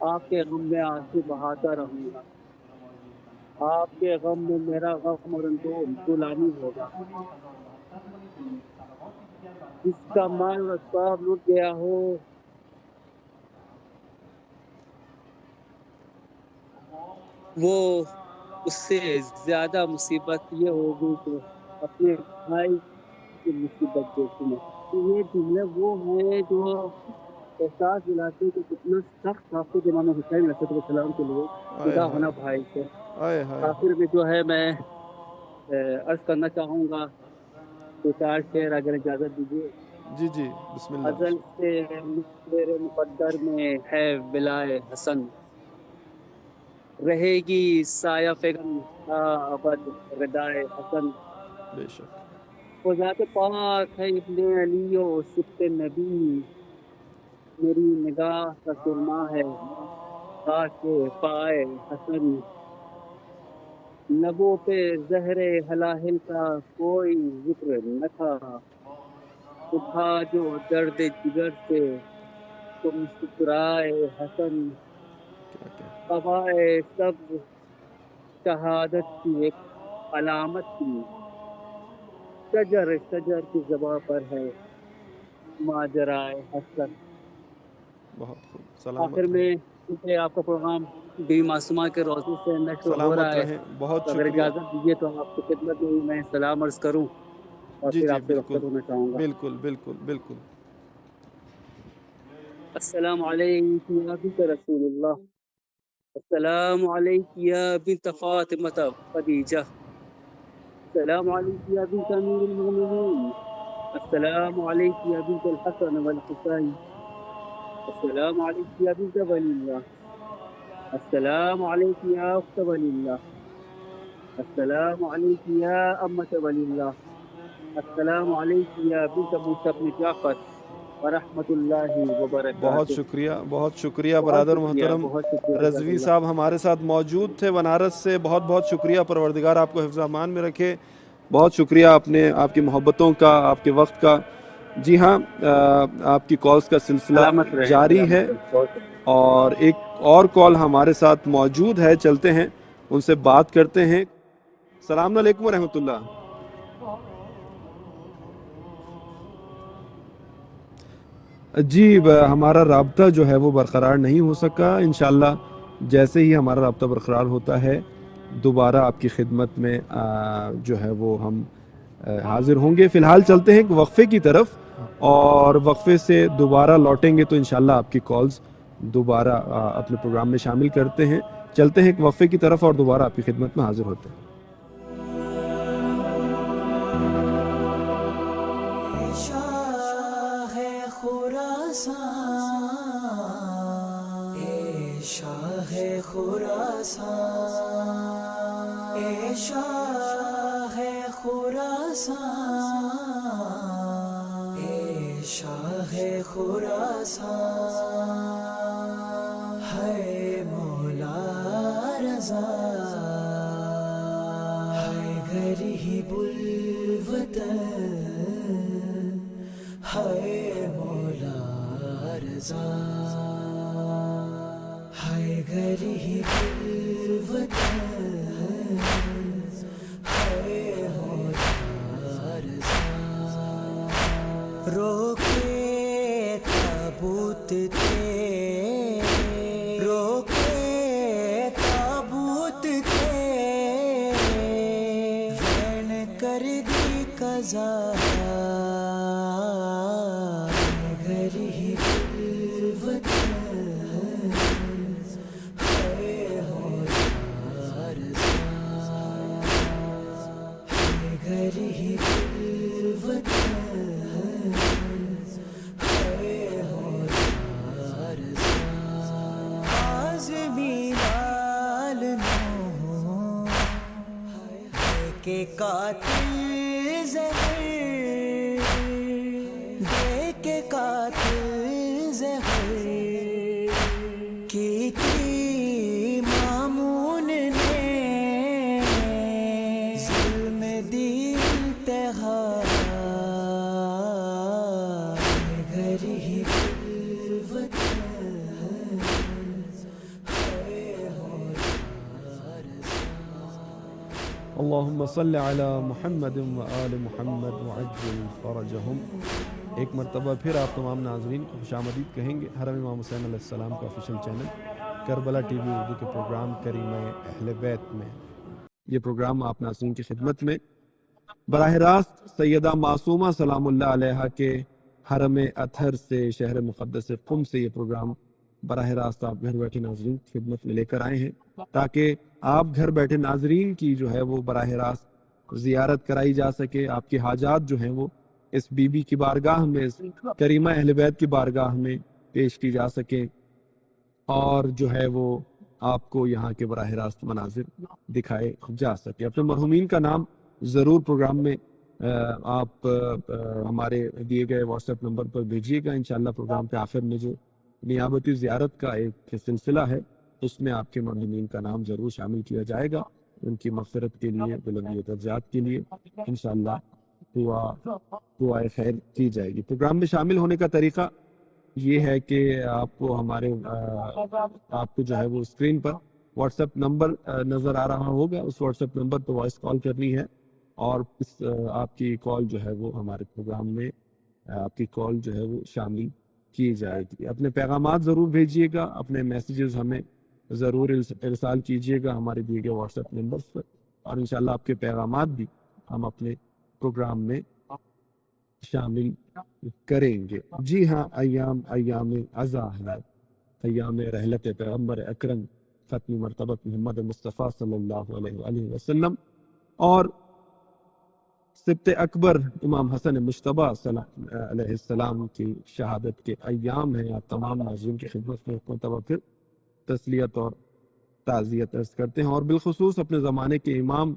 آپ کے غم میں آنسو بہاتا رہوں گا، آپ کے غم میں میرا غم اور غلامی ہوگا، جس کا مال و اسباب لٹ گیا ہو وہ اس سے زیادہ مصیبت یہ ہوگی کہ اپنے بھائی کی مصیبت دیکھوں میں۔ یہ جملے وہ ہیں جو احساس دلاتے ہیں کہ کتنا سخت تھا خود امام حسین علیہ السلام کے لیے آئے جدا ہائے ہونا بھائی سے۔ آئے ہائے آخر میں جو ہے میں عرض کرنا چاہوں گا، دو چار شعر اگر اجازت دیجیے۔ جی جی بسم اللہ۔ ازل سے میرے مقدر میں ہے ولائے حسن، رہے گی سایہ فگن تا ابد ردائے حسن، بے شک وہ ذات پاک ہے ابن علی و سبط نبی، میری نگاہ کا سرما ہے خاک پائے حسن، لبوں پہ زہر ہلاہل کا کوئی ذکر نہ تھا، اٹھا جو درد جگر سے تم سکرائے حسن، کیا کیا قبائے سبز شہادت کی ایک علامت تھی، شجر کی زباں پر ہے ماجرائے حسن۔ بہت خوب، آخر سلامت میں رہیں، کیونکہ آپ کا پروگرام بی معصومہ کے روزے سے نشر ہو سلامت رہا ہے، رہیں، بہت تو اگر شکریہ۔ اجازت دیجیے تو آپ کی خدمت میں میں سلام عرض کروں اور جی پھر جی آپ سے بالکل رخصت ہونا چاہوں گا۔ بالکل بالکل بالکل۔ السلام علیکم یا بنت رسول اللہ، السلام علیکم یا بنت فاطمہ خدیجہ، السلام علیکم یا بنت امیر المؤمنین، السلام علیکم یا بنت الحسن والحسین، السلام علیکم یا بنت ولی اللہ، السلام علیکم یا اخت ولی اللہ، السلام علیکم یا امت ولی اللہ، السلام علیکم یا بنت موسیٰ بن جعفر ورحمۃ اللہ بہت وبرکاتہ۔ شکریہ، بہت شکریہ بہت برادر شکریہ، محترم بہت شکریہ، جزاک رضوی اللہ۔ صاحب ہمارے ساتھ موجود تھے بنارس سے، بہت بہت شکریہ، پروردگار آپ کو حفظ امان میں رکھے، بہت شکریہ آپ کی محبتوں کا، آپ کے وقت کا۔ جی ہاں، آپ کی کالز کا سلسلہ سلامت رہیں، جاری ہے، سلامت رہیں، بہت شکریہ۔ اور ایک اور کال ہمارے ساتھ موجود ہے، چلتے ہیں ان سے بات کرتے ہیں۔ السلام علیکم ورحمۃ اللہ۔ جی ہمارا رابطہ جو ہے وہ برقرار نہیں ہو سکا، انشاءاللہ جیسے ہی ہمارا رابطہ برقرار ہوتا ہے دوبارہ آپ کی خدمت میں جو ہے وہ ہم حاضر ہوں گے۔ فی الحال چلتے ہیں ایک وقفے کی طرف، اور وقفے سے دوبارہ لوٹیں گے تو انشاءاللہ آپ کی کالز دوبارہ اپنے پروگرام میں شامل کرتے ہیں۔ چلتے ہیں ایک وقفے کی طرف اور دوبارہ آپ کی خدمت میں حاضر ہوتے ہیں۔ شاہ خراسان، اے شاہ خراسان، اے شاہ خراسان، اے شاہ خراسان، ہے مولا رضا، ہے غریب الوطن، ہے مولا رضا، ہے غریب الوطن، ہے مولا رضا، روکے تابوت تھے، روکے تابوت تھے، وین کر دی قضا، غریب الوطن، ہے مولا رضا، ہے غریب الوطن، ہے مولا رضا، عازمی لال نو ہے کہ قاتل زہر، دے کے قاتل زہر، کی تھی مامون نے ظلم دی انتہا، غریب الوطن، اللہم صل علی محمد و آل محمد وعجل فرجہم۔ ایک مرتبہ پھر آپ تمام ناظرین کو خوش آمدید کہیں گے حرم امام حسین علیہ السلام کا official channel Karbala T V Urdu کے پروگرام کریمہ اہل بیت میں۔ یہ پروگرام آپ ناظرین کی خدمت میں براہ راست سیدہ معصومہ سلام اللہ علیہا کے حرم اطہر سے، شہر مقدس قم سے یہ پروگرام براہ راست آپ گھر بیٹھے ناظرین کی خدمت میں لے کر آئے ہیں، تاکہ آپ گھر بیٹھے ناظرین کی جو ہے وہ براہ راست زیارت کرائی جا سکے، آپ کی حاجات جو ہیں وہ اس بی بی کی بارگاہ میں، اس کریمہ اہل بیت کی بارگاہ میں پیش کی جا سکیں، اور جو ہے وہ آپ کو یہاں کے براہ راست مناظر دکھائے جا سکے۔ اپنے مرحومین کا نام ضرور پروگرام میں آپ ہمارے دیے گئے واٹس ایپ نمبر پر بھیجیے گا۔ انشاءاللہ پروگرام کے آخر میں جو نیابتی زیارت کا ایک سلسلہ ہے اس میں آپ کے مرحومین کا نام ضرور شامل کیا جائے گا، ان کی مغفرت کے لیے، بلندی درجات کے لیے انشاءاللہ دعائے خیر کی جائے گی۔ پروگرام میں شامل ہونے کا طریقہ یہ ہے کہ آپ کو ہمارے آپ کو جو ہے وہ اسکرین پر واٹس ایپ نمبر نظر آ رہا ہوگا، اس واٹس ایپ نمبر پر وائس کال کرنی ہے، اور آپ کی کال جو ہے وہ ہمارے پروگرام میں آپ کی کال جو ہے وہ شامل کی جائے گی۔ اپنے پیغامات ضرور بھیجیے گا، اپنے میسیجز ہمیں ضرور ارسال کیجیے گا ہمارے دیے گئے واٹس ایپ نمبرز پر، اور انشاءاللہ آپ کے پیغامات بھی ہم اپنے پروگرام میں شامل کریں گے۔ جی ہاں، ایام عزا ہے، ایام رحلت پیغمبر اکرم ختم مرتبت محمد مصطفیٰ صلی اللہ علیہ وآلہ وسلم اور سبت اکبر امام حسن مجتبیٰ علیہ السلام کی شہادت کے ایام ہیں۔ آپ تمام ناظرین کی خدمت میں ایک مرتبہ پھر تسلیت اور تعزیت عرض کرتے ہیں، اور بالخصوص اپنے زمانے کے امام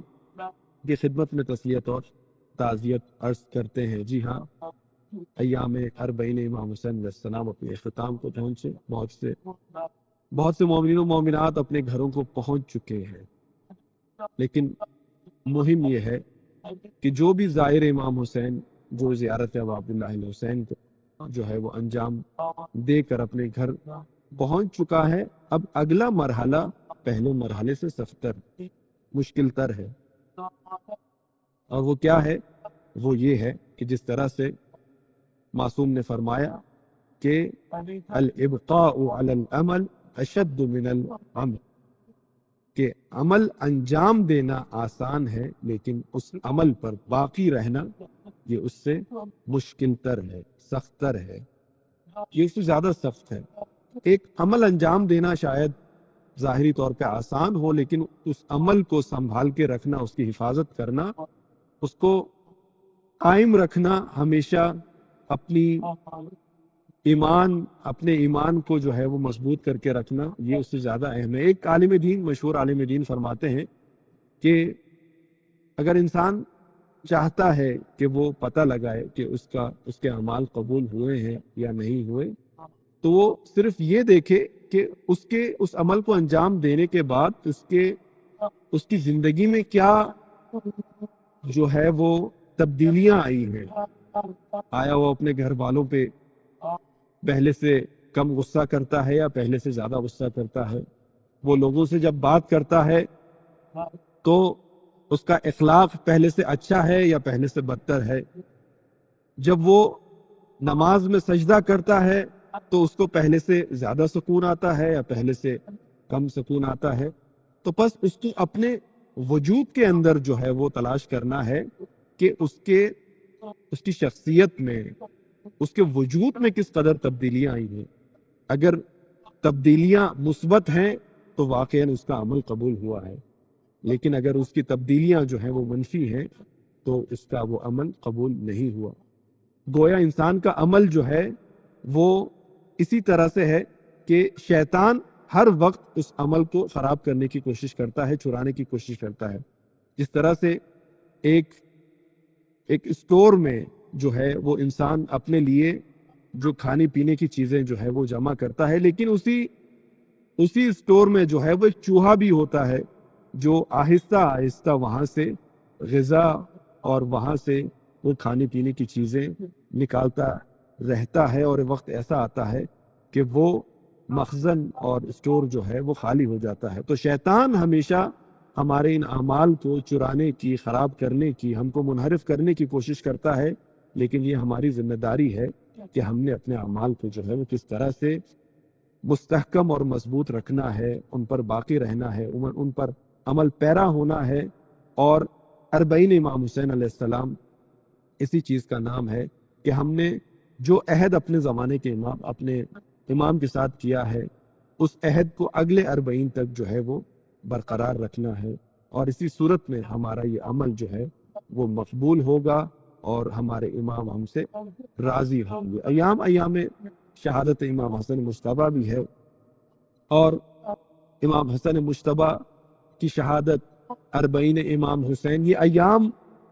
کی خدمت میں تسلیت اور تعزیت عرض کرتے ہیں۔ جی ہاں، ایام اربعین امام حسین علیہ السلام اپنے اختتام کو پہنچے، بہت سے مومنین و مومنات اپنے گھروں کو پہنچ چکے ہیں، لیکن مہم یہ ہے کہ جو بھی زائر امام حسین جو زیارت ابا عبداللہ حسین کو جو ہے وہ انجام دے کر اپنے گھر پہنچ چکا ہے، اب اگلا مرحلہ پہلے مرحلے سے سختر مشکل تر ہے، اور وہ کیا ہے؟ وہ یہ ہے کہ جس طرح سے معصوم نے فرمایا کہ الابقاء علی العمل اشد من العمل، کہ عمل انجام دینا آسان ہے لیکن اس عمل پر باقی رہنا یہ اس سے مشکل تر ہے، سخت تر ہے، یہ اس سے زیادہ سخت ہے۔ ایک عمل انجام دینا شاید ظاہری طور پہ آسان ہو، لیکن اس عمل کو سنبھال کے رکھنا، اس کی حفاظت کرنا، اس کو قائم رکھنا، ہمیشہ اپنے ایمان کو جو ہے وہ مضبوط کر کے رکھنا، یہ اس سے زیادہ اہم ہے۔ ایک عالم دین، مشہور عالم دین فرماتے ہیں کہ اگر انسان چاہتا ہے کہ وہ پتہ لگائے کہ اس کے اعمال قبول ہوئے ہیں یا نہیں ہوئے، تو وہ صرف یہ دیکھے کہ اس عمل کو انجام دینے کے بعد اس کی زندگی میں کیا جو ہے وہ تبدیلیاں آئی ہیں۔ آیا وہ اپنے گھر والوں پہ پہلے سے کم غصہ کرتا ہے یا پہلے سے زیادہ غصہ کرتا ہے؟ وہ لوگوں سے جب بات کرتا ہے تو اس کا اخلاق پہلے سے اچھا ہے یا پہلے سے بدتر ہے؟ جب وہ نماز میں سجدہ کرتا ہے تو اس کو پہلے سے زیادہ سکون آتا ہے یا پہلے سے کم سکون آتا ہے؟ تو پس اس کو اپنے وجود کے اندر جو ہے وہ تلاش کرنا ہے کہ اس کی شخصیت میں، اس کے وجود میں کس قدر تبدیلیاں آئی ہیں۔ اگر تبدیلیاں مثبت ہیں تو واقعاً اس کا عمل قبول ہوا ہے، لیکن اگر اس کی تبدیلیاں جو ہیں وہ منفی ہیں تو اس کا وہ عمل قبول نہیں ہوا۔ گویا انسان کا عمل جو ہے وہ اسی طرح سے ہے کہ شیطان ہر وقت اس عمل کو خراب کرنے کی کوشش کرتا ہے، چرانے کی کوشش کرتا ہے۔ جس طرح سے ایک اسٹور میں جو ہے وہ انسان اپنے لیے جو کھانے پینے کی چیزیں جو ہے وہ جمع کرتا ہے، لیکن اسی اسٹور میں جو ہے وہ ایک چوہا بھی ہوتا ہے جو آہستہ آہستہ وہاں سے غذا اور وہاں سے وہ کھانے پینے کی چیزیں نکالتا رہتا ہے، اور وقت ایسا آتا ہے کہ وہ مخزن اور اسٹور جو ہے وہ خالی ہو جاتا ہے۔ تو شیطان ہمیشہ ہمارے ان اعمال کو چرانے کی، خراب کرنے کی، ہم کو منحرف کرنے کی کوشش کرتا ہے، لیکن یہ ہماری ذمہ داری ہے کہ ہم نے اپنے اعمال کو جو ہے وہ کس طرح سے مستحکم اور مضبوط رکھنا ہے، ان پر باقی رہنا ہے، ان پر عمل پیرا ہونا ہے۔ اور اربعین امام حسین علیہ السلام اسی چیز کا نام ہے کہ ہم نے جو عہد اپنے زمانے کے اپنے امام کے ساتھ کیا ہے، اس عہد کو اگلے 40 تک جو ہے وہ برقرار رکھنا ہے، اور اسی صورت میں ہمارا یہ عمل جو ہے وہ مقبول ہوگا اور ہمارے امام ہم سے راضی ہوں گے۔ ایام شہادت امام حسن مجتبیٰ بھی ہے، اور امام حسن مجتبیٰ کی شہادت، 40 امام حسین، یہ ایام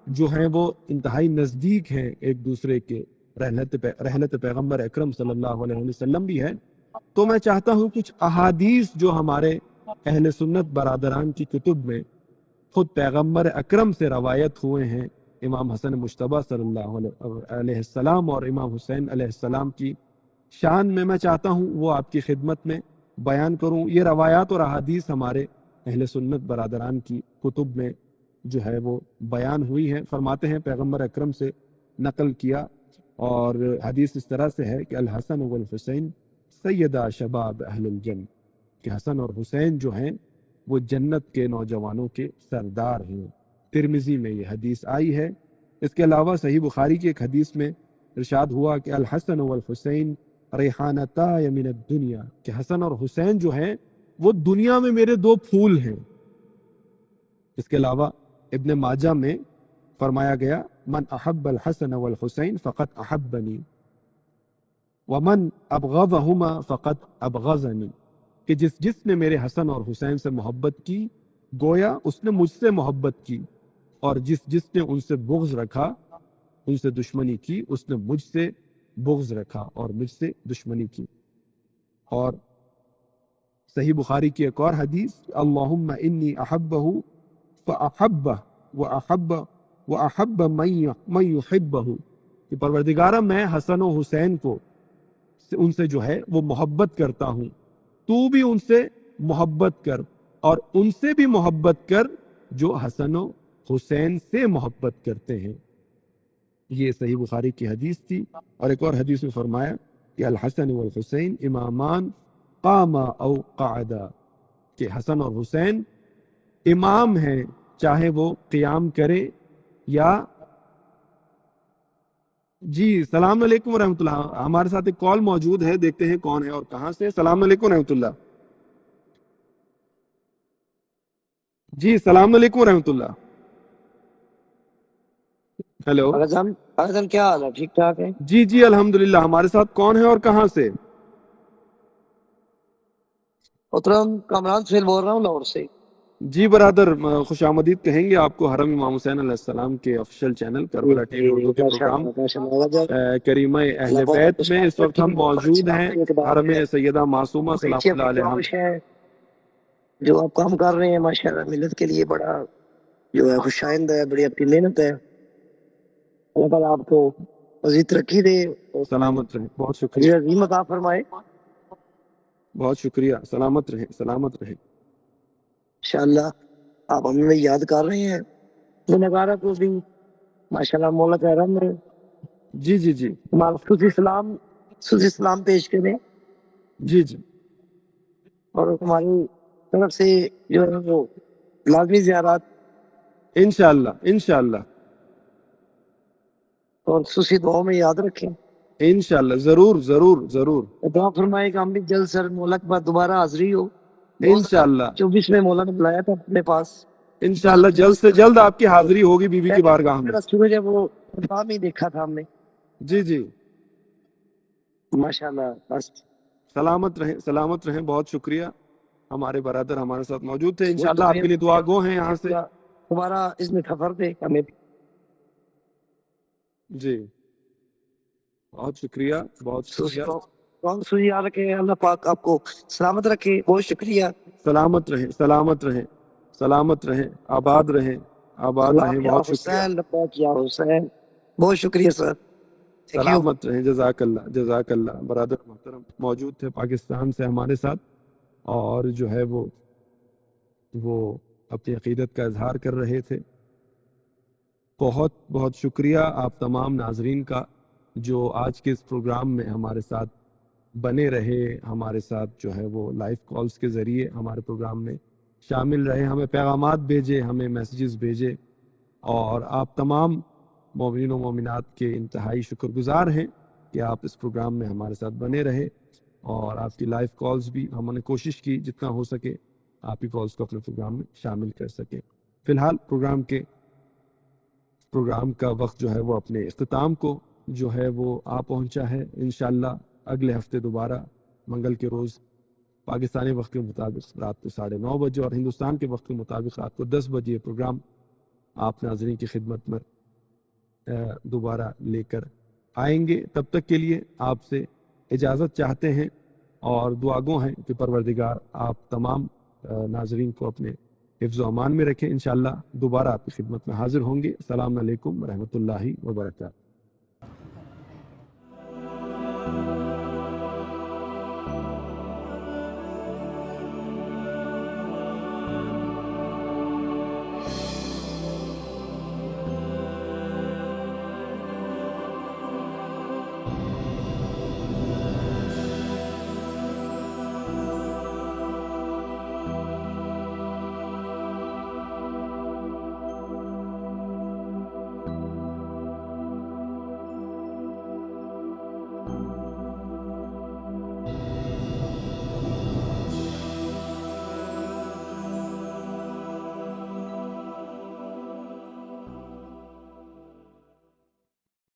جو ہیں وہ انتہائی نزدیک ہیں ایک دوسرے کے، رحلت پیغمبر اکرم صلی اللہ علیہ وسلم بھی ہے۔ تو میں چاہتا ہوں کچھ احادیث جو ہمارے اہل سنت برادران کی کتب میں خود پیغمبر اکرم سے روایت ہوئے ہیں، امام حسن مجتبیٰ صلی اللہ علیہ السلام اور امام حسین علیہ السلام کی شان میں چاہتا ہوں وہ آپ کی خدمت میں بیان کروں۔ یہ روایات اور احادیث ہمارے اہل سنت برادران کی کتب میں جو ہے وہ بیان ہوئی ہے۔ فرماتے ہیں پیغمبر اکرم سے نقل کیا، اور حدیث اس طرح سے ہے کہ الحسن والحسین سیدہ شباب اہل الجنہ، کہ حسن اور حسین جو ہیں وہ جنت کے نوجوانوں کے سردار ہیں۔ ترمذی میں یہ حدیث آئی ہے۔ اس کے علاوہ صحیح بخاری کی ایک حدیث میں ارشاد ہوا کہ الحسن والحسین ریحانتا من الدنیا، کہ حسن اور حسین جو ہیں وہ دنیا میں میرے 2 پھول ہیں۔ اس کے علاوہ ابن ماجہ میں فرمایا گیا من احب الحسن والحسین فقط احبنی ومن ابغضہما فقط ابغضنی، کہ جس نے میرے حسن اور حسین سے محبت کی گویا اس نے مجھ سے محبت کی، اور جس نے ان سے بغض رکھا، ان سے دشمنی کی، اس نے مجھ سے بغض رکھا اور مجھ سے دشمنی کی۔ اور صحیح بخاری کی ایک اور حدیث، اللہم انی احبہ فاحبہ واحب من یحبہ، کہ پروردگارہ میں حسن و حسین کو ان سے جو ہے وہ محبت کرتا ہوں، تو بھی ان سے محبت کر، اور ان سے بھی محبت کر جو حسن و حسین سے محبت کرتے ہیں۔ یہ صحیح بخاری کی حدیث تھی۔ اور ایک اور حدیث میں فرمایا کہ الحسن والحسین امامان قاما او قعدا، کہ حسن اور حسین امام ہیں، چاہے وہ قیام کرے یا جی۔ السلام علیکم ورحمۃ اللہ، ہمارے ساتھ ایک کال موجود ہے، دیکھتے ہیں کون ہے اور کہاں سے۔ السلام علیکم ورحمۃ اللہ۔ جی السلام علیکم ورحمۃ اللہ۔ ہیلو اعظم کیا حال ہے؟ ٹھیک ٹھاک ہے؟ جی الحمدللہ۔ ہمارے ساتھ کون ہے اور کہاں سے؟ محترم کامران سہیل بول رہا ہوں لاہور سے۔ جی برادر، خوش آمدید کہیں گے آپ کو حرم امام حسین علیہ السلام کے official channel Karbala T V Urdu کے پروگرام کریمہ اہل بیت میں۔ اس وقت ہم موجود ہیں حرم سیدہ معصومہ سلام اللہ علیہا۔ جو آپ کام کر رہے ہیں ماشاءاللہ ملت کے لیے بڑا جو ہے خوش آئند ہے، بڑی اپنی محنت ہے، اللہ تعالیٰ آپ کو مزید ترقی دے، سلامت رہیں، بہت شکریہ، عظیم عطا فرمائے، بہت شکریہ، سلامت رہیں، سلامت رہیں۔ انشاءاللہ آپ ہمیں یاد کر رہے ہیں، نگارہ کو بھی ماشاءاللہ مولا کرم ہے، جی خصوصی سلام پیش کریں، جی اور ہماری طرف سے جو ہے وہ لازمی زیارات انشاءاللہ اور خصوصی دعاؤں میں یاد رکھیں، انشاءاللہ، ضرور دعا فرمائے کہ ہم بھی جلد سر مولا کے بعد دوبارہ حاضری ہو۔ انشاءاللہ 24 میں مولا نے بلایا تھا اپنے پاس، انشاءاللہ جلد سے جلد آپ کی حاضری ہوگی بی بی کی بارگاہ میں۔ سورج ہے وہ نام ہی دیکھا تھا ہم نے، جی ماشاءاللہ۔ بس سلامت رہیں، بہت شکریہ، ہمارے برادر ہمارے ساتھ موجود تھے، انشاءاللہ آپ کے لیے دعا گو ہیں یہاں سے۔ ہمارا اس میں سفر تھے ہمیں، جی بہت شکریہ، بہت شکریہ، کون سوئی یاد رکھے، اللہ پاک آپ کو سلامت رکھے، بہت شکریہ، سلامت رہیں، آباد رہیں، بہت شکریہ، حسین، بہت شکریہ سر، سلامت رہیں، جزاک اللہ۔ برادر محترم موجود تھے پاکستان سے ہمارے ساتھ، اور جو ہے وہ اپنی عقیدت کا اظہار کر رہے تھے. بہت بہت شکریہ آپ تمام ناظرین کا جو آج کے اس پروگرام میں ہمارے ساتھ بنے رہے, ہمارے ساتھ جو ہے وہ لائیو کالز کے ذریعے ہمارے پروگرام میں شامل رہے, ہمیں پیغامات بھیجے, ہمیں میسیجز بھیجے, اور آپ تمام مومنین و مومنات کے انتہائی شکر گزار ہیں کہ آپ اس پروگرام میں ہمارے ساتھ بنے رہے, اور آپ کی لائیو کالز بھی ہم نے کوشش کی جتنا ہو سکے آپ کی کالز کو اپنے پروگرام میں شامل کر سکیں. فی الحال پروگرام کا وقت جو ہے وہ اپنے اختتام کو جو ہے وہ آ پہنچا ہے. انشاءاللہ اگلے ہفتے دوبارہ منگل کے روز پاکستانی وقت کے مطابق رات کو 9:30 بجے اور ہندوستان کے وقت کے مطابق رات کو 10 بجے پروگرام آپ ناظرین کی خدمت میں دوبارہ لے کر آئیں گے. تب تک کے لیے آپ سے اجازت چاہتے ہیں اور دعا گو ہیں کہ پروردگار آپ تمام ناظرین کو اپنے حفظ و امان میں رکھیں. انشاءاللہ دوبارہ آپ کی خدمت میں حاضر ہوں گے. السلام علیکم ورحمۃ اللہ وبرکاتہ.